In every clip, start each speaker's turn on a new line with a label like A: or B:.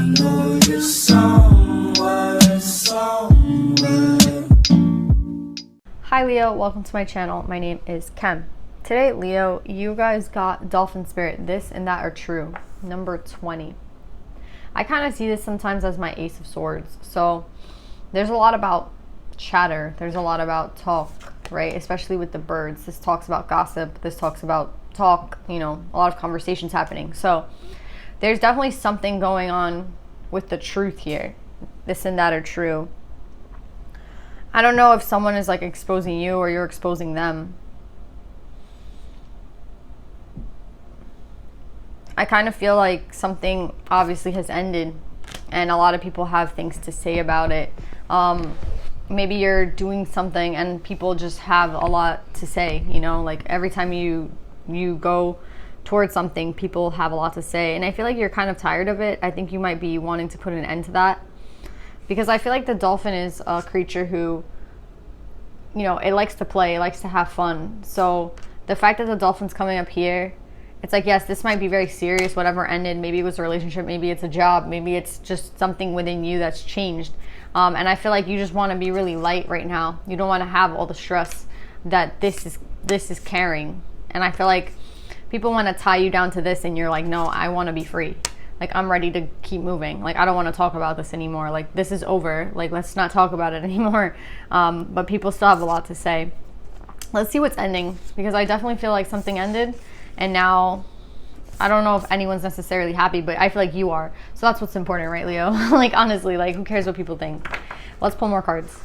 A: know you're somewhere.
B: Hi Leo, welcome to my channel. My name is Kem. Today, Leo, you guys got Dolphin Spirit, this and that are true, number 20. I kind of see this sometimes as my Ace of Swords. So there's a lot about chatter. There's a lot about talk, right? Especially with the birds. This talks about gossip. This talks about talk, a lot of conversations happening. So there's definitely something going on with the truth here. This and that are true. I don't know if someone is like exposing you or you're exposing them. I kind of feel like something obviously has ended and a lot of people have things to say about it. Maybe you're doing something and people just have a lot to say, like every time you go towards something, people have a lot to say. And I feel like you're kind of tired of it. I think you might be wanting to put an end to that. Because I feel like the dolphin is a creature who, it likes to play, it likes to have fun. So the fact that the dolphin's coming up here, it's like, yes, this might be very serious, whatever ended. Maybe it was a relationship, maybe it's a job, maybe it's just something within you that's changed. And I feel like you just want to be really light right now. You don't want to have all the stress that this is carrying. And I feel like people want to tie you down to this and you're like, no, I want to be free. Like, I'm ready to keep moving. Like, I don't want to talk about this anymore. Like, this is over. Like, let's not talk about it anymore. But people still have a lot to say. Let's see what's ending, because I definitely feel like something ended. And now, I don't know if anyone's necessarily happy, but I feel like you are. So that's what's important, right, Leo? Like, honestly, like, who cares what people think? Let's pull more cards.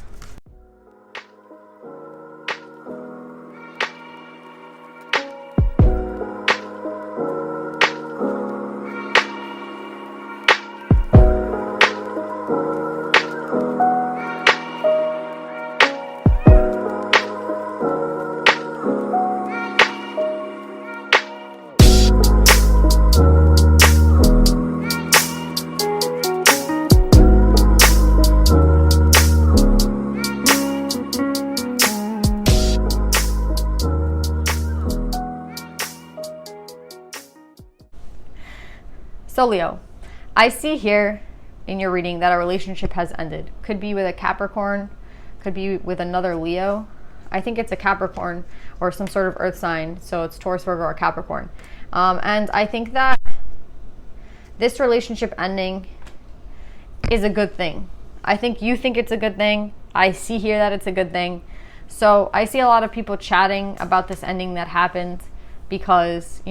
B: So Leo, I see here in your reading that a relationship has ended. Could be with a Capricorn, could be with another Leo. I think it's a Capricorn or some sort of earth sign. So it's Taurus, Virgo, or Capricorn. And I think that this relationship ending is a good thing. I think you think it's a good thing. I see here that it's a good thing. So I see a lot of people chatting about this ending that happened because,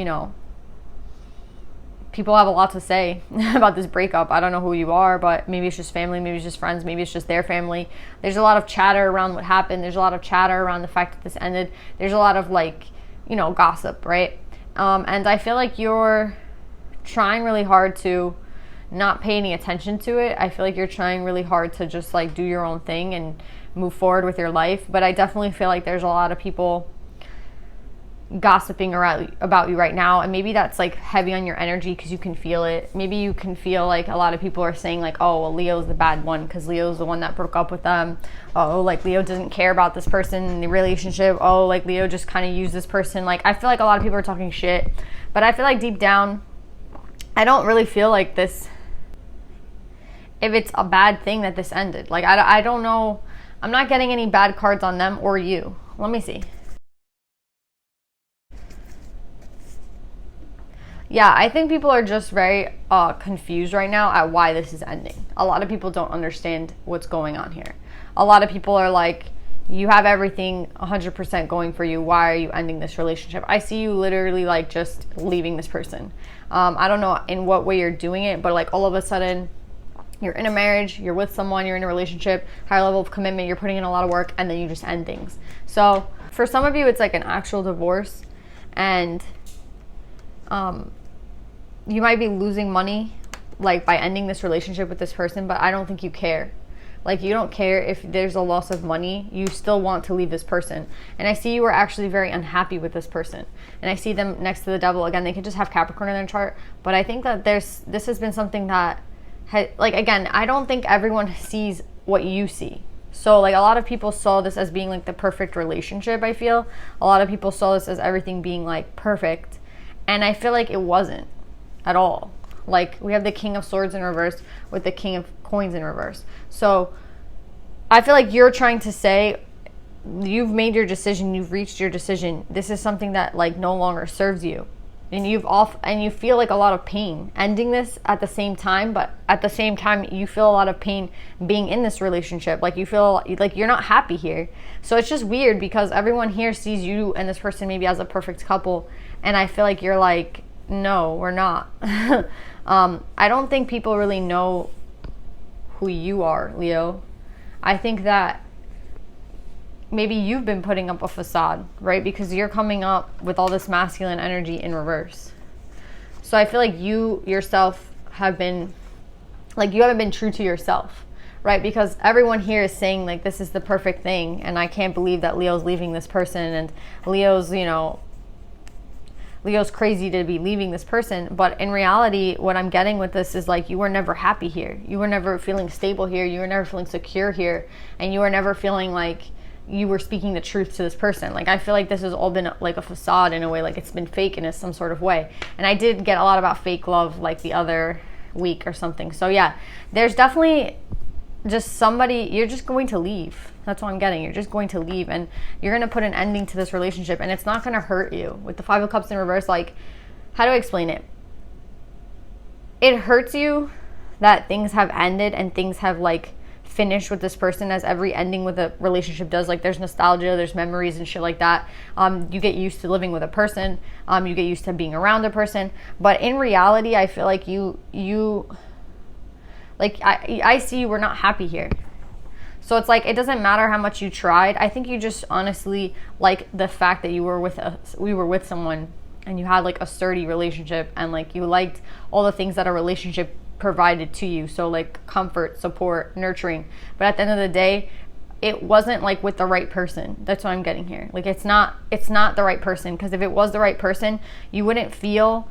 B: people have a lot to say about this breakup. I don't know who you are, but maybe it's just family, maybe it's just friends, maybe it's just their family. There's a lot of chatter around what happened. There's a lot of chatter around the fact that this ended. There's a lot of gossip, right? And I feel like you're trying really hard to not pay any attention to it. I feel like you're trying really hard to just like do your own thing and move forward with your life. But I definitely feel like there's a lot of people gossiping about you right now, and maybe that's like heavy on your energy because you can feel it. Maybe you can feel like a lot of people are saying like, oh, well, Leo's the bad one because Leo's the one that broke up with them. Oh, like Leo doesn't care about this person in the relationship. Oh, like Leo just kind of used this person. Like, I feel like a lot of people are talking shit, but I feel like deep down I don't really feel like this, if it's a bad thing that this ended. Like, I don't know. I'm not getting any bad cards on them or you. Let me see. Yeah, I think people are just very confused right now at why this is ending. A lot of people don't understand what's going on here. A lot of people are like, you have everything 100% going for you. Why are you ending this relationship? I see you literally like just leaving this person. I don't know in what way you're doing it, but like all of a sudden you're in a marriage, you're with someone, you're in a relationship, high level of commitment, you're putting in a lot of work, and then you just end things. So for some of you, it's like an actual divorce, and you might be losing money like by ending this relationship with this person, but I don't think you care. Like, you don't care if there's a loss of money. You still want to leave this person. And I see you are actually very unhappy with this person. And I see them next to the devil. Again, they could just have Capricorn in their chart, but I think that this has been something that again, I don't think everyone sees what you see. So like a lot of people saw this as being like the perfect relationship. I feel a lot of people saw this as everything being like perfect, and I feel like it wasn't at all. Like, we have the King of Swords in reverse with the King of Coins in reverse. So I feel like you're trying to say, you've made your decision, you've reached your decision. This is something that like no longer serves you. And you feel like a lot of pain ending this at the same time, but at the same time you feel a lot of pain being in this relationship. Like, you feel like you're not happy here. So it's just weird because everyone here sees you and this person maybe as a perfect couple, and I feel like you're like, no, we're not. I don't think people really know who you are, Leo. I think that maybe you've been putting up a facade, right? Because you're coming up with all this masculine energy in reverse. So I feel like you yourself have been, like, you haven't been true to yourself, right? Because everyone here is saying like, this is the perfect thing, and I can't believe that Leo's leaving this person, and Leo's, you know, Leo's crazy to be leaving this person. But in reality, what I'm getting with this is like, you were never happy here. You were never feeling stable here. You were never feeling secure here. And you were never feeling like you were speaking the truth to this person. Like, I feel like this has all been like a facade in a way, like it's been fake in some sort of way. And I did get a lot about fake love like the other week or something. So yeah, there's definitely just somebody, you're just going to leave. That's what I'm getting. You're just going to leave, and you're going to put an ending to this relationship, and it's not going to hurt you. With the Five of Cups in reverse, like, how do I explain it? It hurts you that things have ended and things have like finished with this person, as every ending with a relationship does. Like, there's nostalgia, there's memories and shit like that. You get used to living with a person, you get used to being around a person, but in reality, I feel like you like, I see you were not happy here. So it's like, it doesn't matter how much you tried. I think you just honestly like the fact that we were with someone and you had like a sturdy relationship, and like you liked all the things that a relationship provided to you. So like comfort, support, nurturing. But at the end of the day, it wasn't like with the right person. That's what I'm getting here. Like, it's not the right person, because if it was the right person, you wouldn't feel,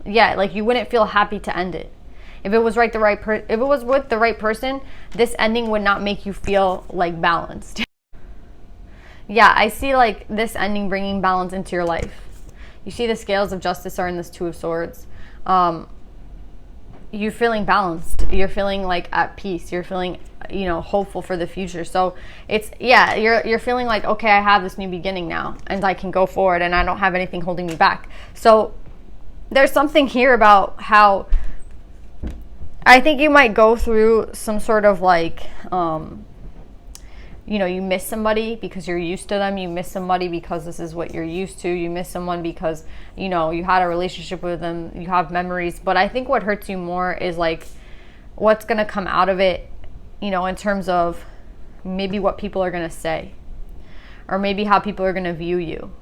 B: like you wouldn't feel happy to end it. If it was with the right person, this ending would not make you feel like balanced. Yeah, I see like this ending bringing balance into your life. You see the scales of justice are in this Two of Swords. You're feeling balanced. You're feeling like at peace. You're feeling, you know, hopeful for the future. So it's, yeah, you're feeling like, okay, I have this new beginning now, and I can go forward, and I don't have anything holding me back. So there's something here about how I think you might go through some sort of like, you know, you miss somebody because you're used to them. You miss somebody because this is what you're used to. You miss someone because, you know, you had a relationship with them. You have memories. But I think what hurts you more is like what's going to come out of it, you know, in terms of maybe what people are going to say, or maybe how people are going to view you.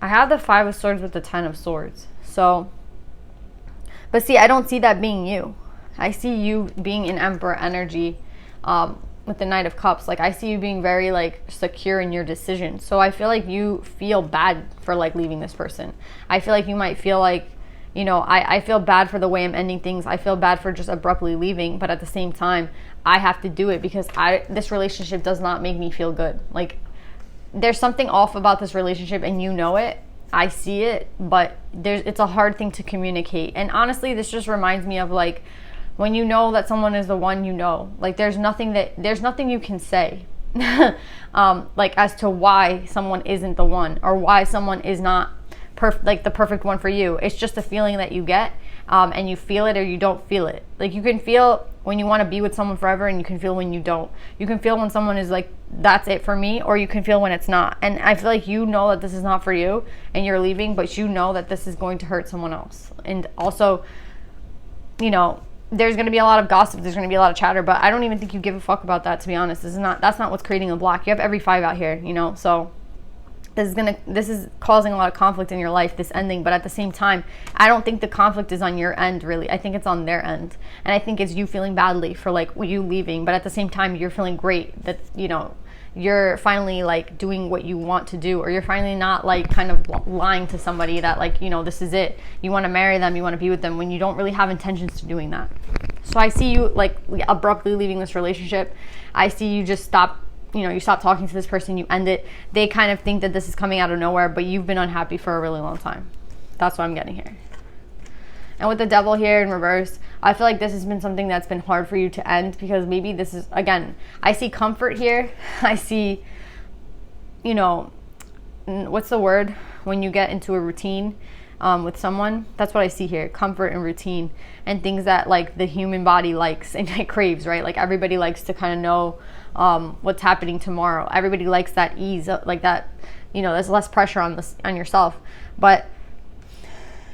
B: I have the Five of Swords with the Ten of Swords. So, but see, I don't see that being you. I see you being in Emperor energy, with the Knight of Cups. Like, I see you being very like secure in your decision. So I feel like you feel bad for like leaving this person. I feel like you might feel like, you know, I feel bad for the way I'm ending things. I feel bad for just abruptly leaving, but at the same time, I have to do it because this relationship does not make me feel good. Like, there's something off about this relationship, and you know it. I see it, but it's a hard thing to communicate. And honestly, this just reminds me of like, when you know that someone is the one, you know, like there's nothing you can say, like as to why someone isn't the one, or why someone is not like the perfect one for you. It's just a feeling that you get, and you feel it or you don't feel it. Like, you can feel when you want to be with someone forever, and you can feel when you don't. You can feel when someone is like, that's it for me, or you can feel when it's not. And I feel like you know that this is not for you and you're leaving, but you know that this is going to hurt someone else. And also, you know, there's going to be a lot of gossip, there's going to be a lot of chatter, but I don't even think you give a fuck about that, to be honest. That's not what's creating the block. You have every five out here, you know. So this is causing a lot of conflict in your life, this ending. But at the same time, I don't think the conflict is on your end, really. I think it's on their end. And I think it's you feeling badly for like you leaving, but at the same time, you're feeling great that, you know, you're finally like doing what you want to do, or you're finally not like kind of lying to somebody that like, you know, this is it. You want to marry them, you want to be with them, when you don't really have intentions to doing that. So I see you like abruptly leaving this relationship. I see you just stop, you know, you stop talking to this person, you end it. They kind of think that this is coming out of nowhere, but you've been unhappy for a really long time. That's what I'm getting here. And with the devil here in reverse, I feel like this has been something that's been hard for you to end, because maybe this is, again, I see comfort here. I see, you know, what's the word when you get into a routine with someone? That's what I see here, comfort and routine, and things that like the human body likes and it craves, right? Like everybody likes to kind of know what's happening tomorrow. Everybody likes that ease, like that, you know, there's less pressure on yourself. But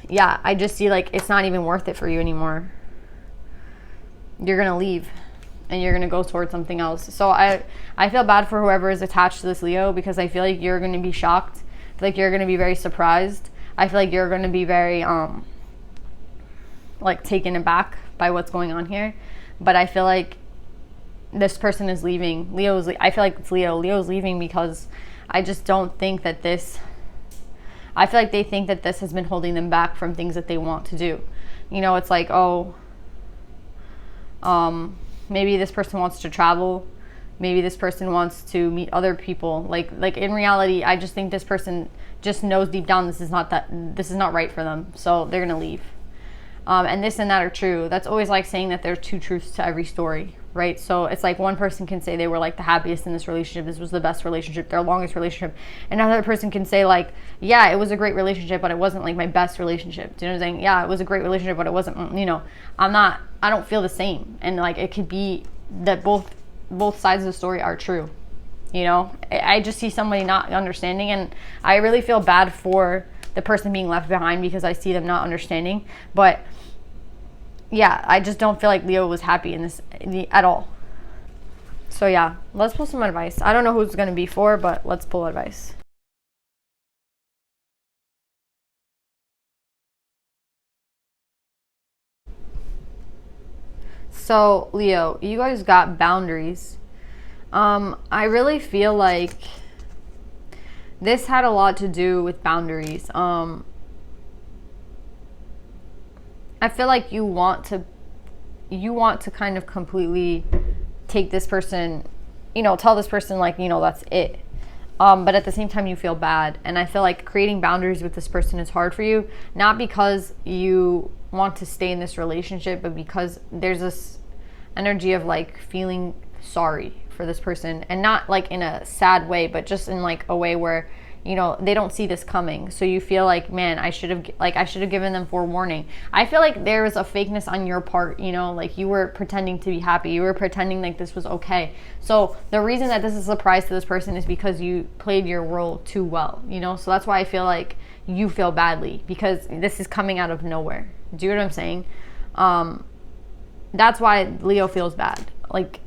B: yeah, I just see like it's not even worth it for you anymore. You're gonna leave and you're gonna go towards something else. So I feel bad for whoever is attached to this Leo, because I feel like you're gonna be shocked. I feel like you're gonna be very surprised. I feel like you're gonna be very like taken aback by what's going on here. But I feel like this person is leaving. I feel like it's Leo. Leo's leaving because I just don't think that this, I feel like they think that this has been holding them back from things that they want to do. You know, it's like, oh, maybe this person wants to travel. Maybe this person wants to meet other people. Like in reality, I just think this person just knows deep down this is not right for them. So they're gonna leave. And this and that are true. That's always like saying that there's two truths to every story, right? So it's like one person can say they were like the happiest in this relationship. This was the best relationship, their longest relationship. Another person can say like, yeah, it was a great relationship, but it wasn't like my best relationship. Do you know what I'm saying? Yeah, it was a great relationship, but it wasn't, you know, I don't feel the same. And like, it could be that both sides of the story are true. You know, I just see somebody not understanding, and I really feel bad for the person being left behind because I see them not understanding. But yeah, I just don't feel like Leo was happy in this at all. So yeah, let's pull some advice. I don't know who it's going to be for, but let's pull advice. So Leo, you guys got boundaries. I really feel like this had a lot to do with boundaries. I feel like you want to kind of completely take this person, you know, tell this person like, you know, that's it. But at the same time you feel bad. And I feel like creating boundaries with this person is hard for you, not because you want to stay in this relationship, but because there's this energy of like feeling sorry for this person, and not like in a sad way, but just in like a way where, you know, they don't see this coming. So you feel like, man, I should have given them forewarning. I feel like there was a fakeness on your part, you know, like you were pretending to be happy. You were pretending like this was okay. So the reason that this is a surprise to this person is because you played your role too well, you know? So that's why I feel like you feel badly, because this is coming out of nowhere. Do you know what I'm saying? That's why Leo feels bad. Like,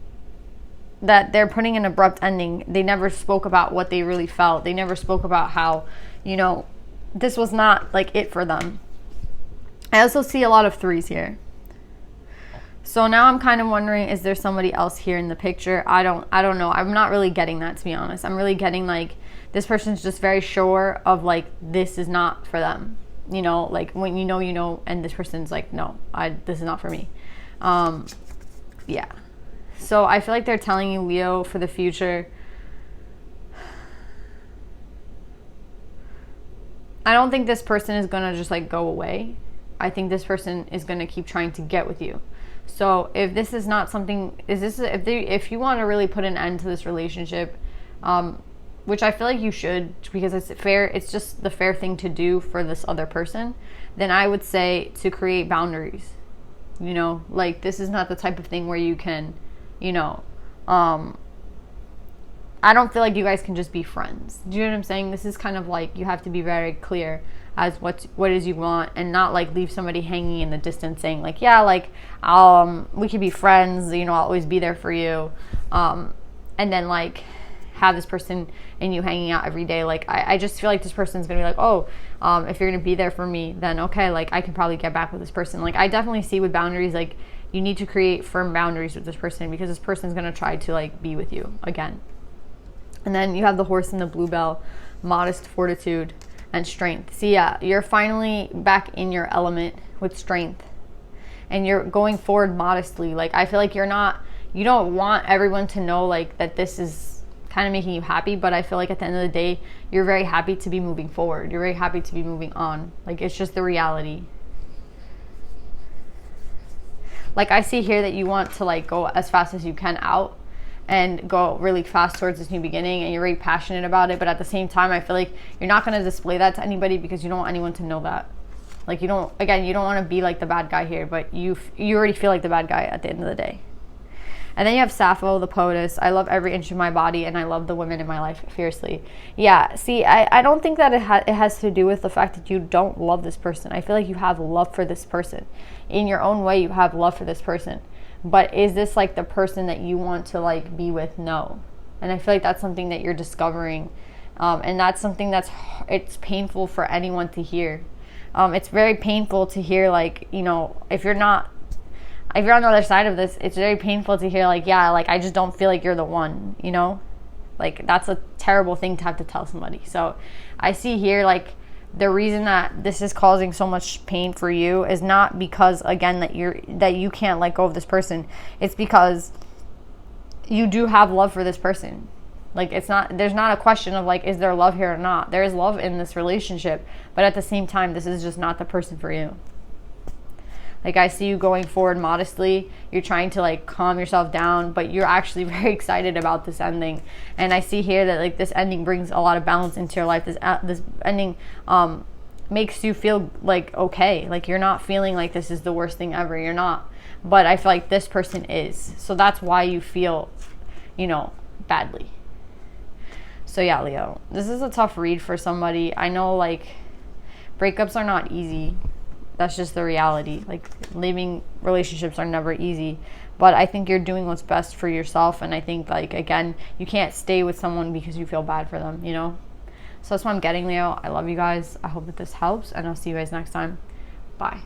B: that they're putting an abrupt ending. They never spoke about what they really felt. They never spoke about how, you know, this was not like it for them. I also see a lot of threes here. So now I'm kind of wondering, is there somebody else here in the picture? I don't know. I'm not really getting that, to be honest. I'm really getting like this person's just very sure of like this is not for them. You know, like when you know, and this person's like, no, this is not for me. Yeah. So I feel like they're telling you, Leo, for the future, I don't think this person is going to just like go away. I think this person is going to keep trying to get with you. So if this is not something, if you want to really put an end to this relationship, which I feel like you should, because it's fair, it's just the fair thing to do for this other person, then I would say to create boundaries. You know, like this is not the type of thing where you can, you know, I don't feel like you guys can just be friends. Do you know what I'm saying? This is kind of like you have to be very clear as what it is you want, and not like leave somebody hanging in the distance saying like, yeah, like we could be friends, you know, I'll always be there for you, and then like have this person and you hanging out every day. Like I just feel like this person's gonna be like, oh, if you're gonna be there for me, then okay, like I can probably get back with this person. Like I definitely see with boundaries, like you need to create firm boundaries with this person, because this person's going to try to like be with you again. And then you have the horse and the bluebell, modest, fortitude, and strength. See, yeah, you're finally back in your element with strength, and you're going forward modestly. Like I feel like you don't want everyone to know like that this is kind of making you happy, but I feel like at the end of the day, you're very happy to be moving forward. You're very happy to be moving on. Like, it's just the reality. Like, I see here that you want to like go as fast as you can out and go really fast towards this new beginning, and you're very passionate about it, but at the same time, I feel like you're not going to display that to anybody because you don't want anyone to know that. Like, you don't want to be like the bad guy here, but you already feel like the bad guy at the end of the day. And then you have Sappho, the poetess. I love every inch of my body, and I love the women in my life fiercely. Yeah, see, I don't think that it has to do with the fact that you don't love this person. I feel like you have love for this person. In your own way, you have love for this person. But is this like the person that you want to like be with? No. And I feel like that's something that you're discovering. And that's something it's painful for anyone to hear. It's very painful to hear, like, you know, if you're on the other side of this, it's very painful to hear, like, yeah, like, I just don't feel like you're the one, you know? Like, that's a terrible thing to have to tell somebody. So I see here, like, the reason that this is causing so much pain for you is not because, again, that you can't let go of this person. It's because you do have love for this person. Like, there's not a question of like, is there love here or not? There is love in this relationship, but at the same time, this is just not the person for you. Like, I see you going forward modestly. You're trying to like calm yourself down, but you're actually very excited about this ending. And I see here that like this ending brings a lot of balance into your life. This ending makes you feel like okay. Like, you're not feeling like this is the worst thing ever. You're not. But I feel like this person is. So that's why you feel, you know, badly. So yeah, Leo, this is a tough read for somebody. I know, like, breakups are not easy. That's just the reality. Like, leaving relationships are never easy. But I think you're doing what's best for yourself. And I think, like, again, you can't stay with someone because you feel bad for them, you know? So that's what I'm getting, Leo. I love you guys. I hope that this helps. And I'll see you guys next time. Bye.